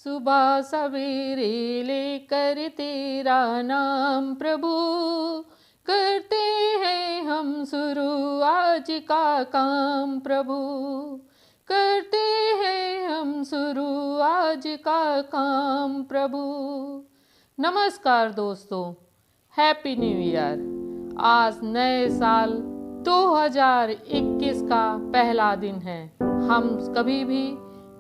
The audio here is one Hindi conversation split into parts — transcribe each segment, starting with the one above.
सुबह सवेरे लेकर तेरा नाम प्रभु, करते हैं हम शुरू आज का काम प्रभु, करते हैं हम शुरू आज का काम प्रभु। नमस्कार दोस्तों, हैप्पी न्यू ईयर। आज नए साल 2021 का पहला दिन है। हम कभी भी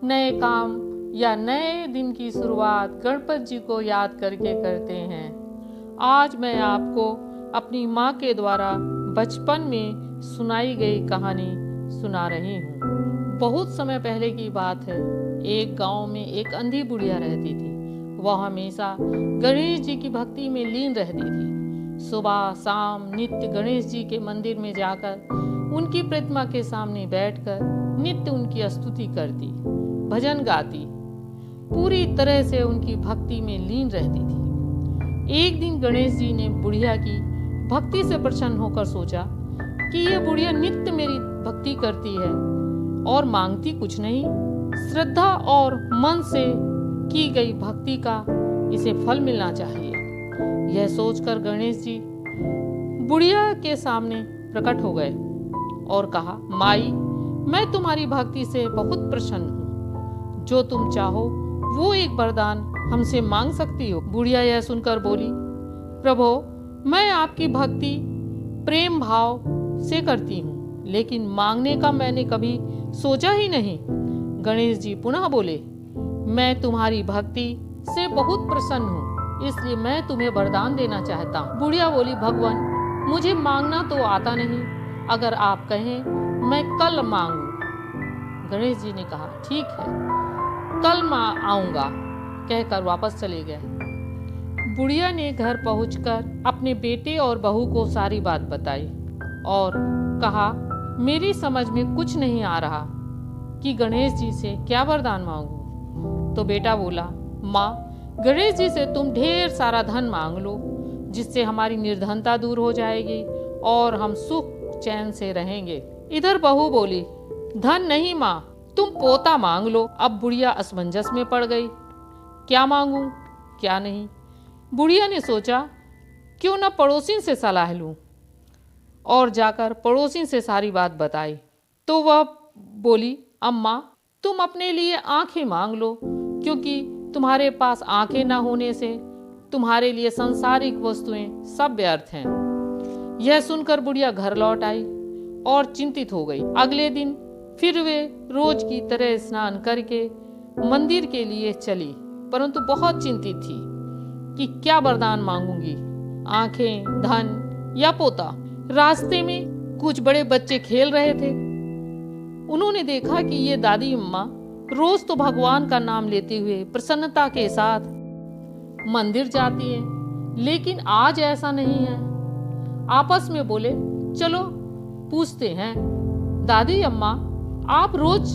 नए काम या नए दिन की शुरुआत गणपति जी को याद करके करते हैं। आज मैं आपको अपनी माँ के द्वारा बचपन में सुनाई गई कहानी सुना रही हूँ। बहुत समय पहले की बात है। एक गांव में एक अंधी बुढ़िया रहती थी। वह हमेशा गणेश जी की भक्ति में लीन रहती थी। सुबह शाम नित्य गणेश जी के मंदिर में जाकर उनकी प्रतिमा के सामने बैठकर नित्य उनकी स्तुति करती, भजन गाती, पूरी तरह से उनकी भक्ति में लीन रहती थी। एक दिन गणेश जी ने बुढ़िया की भक्ति से प्रसन्न होकर सोचा कि ये बुढ़िया नित्य मेरी भक्ति करती है और मांगती कुछ नहीं, श्रद्धा और मन से की गई भक्ति का इसे फल मिलना चाहिए। यह सोचकर गणेश जी बुढ़िया के सामने प्रकट हो गए और कहा, माई, मैं तुम्हारी भक्ति से बहुत प्रसन्न हूँ। जो तुम चाहो वो एक वरदान हमसे मांग सकती हो। बुढ़िया यह सुनकर बोली, प्रभु, मैं आपकी भक्ति प्रेम भाव से करती हूँ, लेकिन मांगने का मैंने कभी सोचा ही नहीं। गणेश जी पुनः बोले, मैं तुम्हारी भक्ति से बहुत प्रसन्न हूँ, इसलिए मैं तुम्हें वरदान देना चाहता हूँ। बुढ़िया बोली, भगवान, मुझे मांगना तो आता नहीं, अगर आप कहें मैं कल मांगू। गणेश जी ने कहा, ठीक है, कल मैं आऊंगा, कहकर वापस चले गए। बुढ़िया ने घर पहुंचकर अपने बेटे और बहू को सारी बात बताई और कहा, मेरी समझ में कुछ नहीं आ रहा कि गणेश जी से क्या वरदान मांगू। तो बेटा बोला, माँ, गणेश जी से तुम ढेर सारा धन मांग लो, जिससे हमारी निर्धनता दूर हो जाएगी और हम सुख चैन से रहेंगे। इधर बहू बोली, धन नहीं माँ, तुम पोता मांग लो। अब बुढ़िया असमंजस में पड़ गई, क्या मांगू क्या नहीं। बुढ़िया ने सोचा, क्यों न पड़ोसी से सलाह लूं, और जाकर पड़ोसी से सारी बात बताई। तो वह बोली, अम्मा, तुम अपने लिए आंखें मांग लो, क्योंकि तुम्हारे पास आंखें ना होने से तुम्हारे लिए सांसारिक वस्तुएं सब व्यर्थ हैं। यह सुनकर बुढ़िया घर लौट आई और चिंतित हो गई। अगले दिन फिर वे रोज की तरह स्नान करके मंदिर के लिए चली, परंतु बहुत चिंतित थी कि क्या वरदान मांगूंगी, आंखें, धन या पोता। रास्ते में कुछ बड़े बच्चे खेल रहे थे। उन्होंने देखा कि ये दादी अम्मा रोज तो भगवान का नाम लेते हुए प्रसन्नता के साथ मंदिर जाती हैं, लेकिन आज ऐसा नहीं है। आपस में बोले, चलो पूछते हैं, दादी अम्मा, आप रोज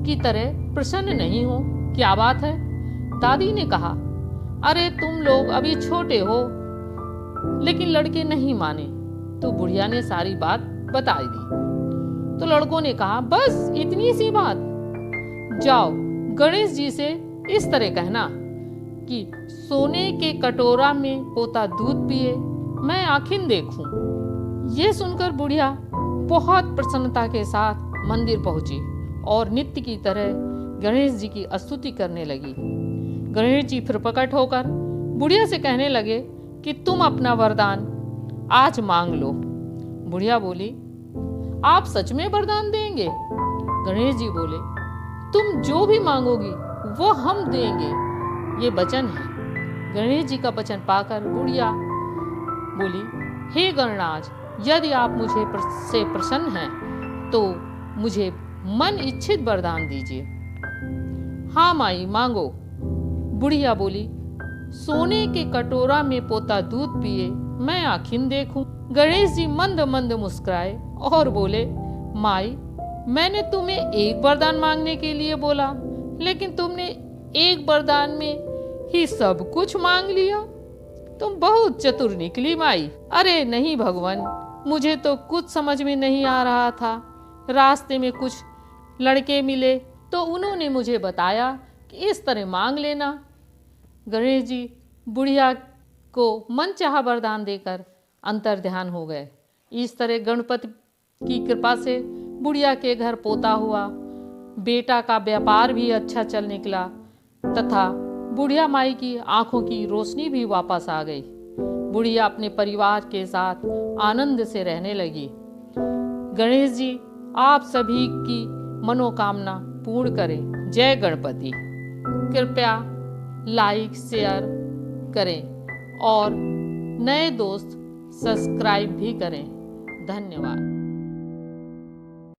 की तरह प्रसन्न नहीं हो, क्या बात है? दादी ने कहा, अरे तुम लोग अभी छोटे हो, लेकिन लड़के नहीं माने। तो बुढ़िया ने सारी बात बता दी। तो लड़कों ने कहा, बस इतनी सी बात, जाओ गणेश जी से इस तरह कहना कि सोने के कटोरा में पोता दूध पिए, मैं आँखें देखूं। ये सुनकर बुढ़िया बहुत प्रसन्नता के साथ मंदिर पहुंची और नित्य की तरह गणेश जी की स्तुति करने लगी। गणेश जी फिर प्रकट होकर बुढ़िया से कहने लगे कि तुम अपना वरदान आज मांग लो। बुढ़िया बोली, आप सच में वरदान देंगे? गणेश जी बोले, तुम जो भी मांगोगी वो हम देंगे, ये वचन है। गणेश जी का वचन पाकर बुढ़िया बोली, हे गणराज, यदि आप मुझे से प्रसन्न हैं तो मुझे मन इच्छित वरदान दीजिए। हाँ माई, मांगो। बुढ़िया बोली, सोने के कटोरा में पोता दूध पिए, मैं आँखें देखूं। गणेश जी मंद मंद मुस्कुराए और बोले, माई, मैंने तुम्हें एक वरदान मांगने के लिए बोला, लेकिन तुमने एक वरदान में ही सब कुछ मांग लिया। तुम बहुत चतुर निकली माई। अरे नहीं भगवान, मुझे तो कुछ समझ में नहीं आ रहा था। रास्ते में कुछ लड़के मिले तो उन्होंने मुझे बताया कि इस तरह मांग लेना। गणेश जी बुढ़िया को मनचाहा वरदान देकर अंतर्ध्यान हो गए। इस तरह गणपति की कृपा से बुढ़िया के घर पोता हुआ, बेटा का व्यापार भी अच्छा चल निकला तथा बुढ़िया माई की आंखों की रोशनी भी वापस आ गई। बुढ़िया अपने परिवार के साथ आनंद से रहने लगी। गणेश जी आप सभी की मनोकामना पूर्ण करें। जय गणपति। कृपया लाइक शेयर करें और नए दोस्त सब्सक्राइब भी करें। धन्यवाद।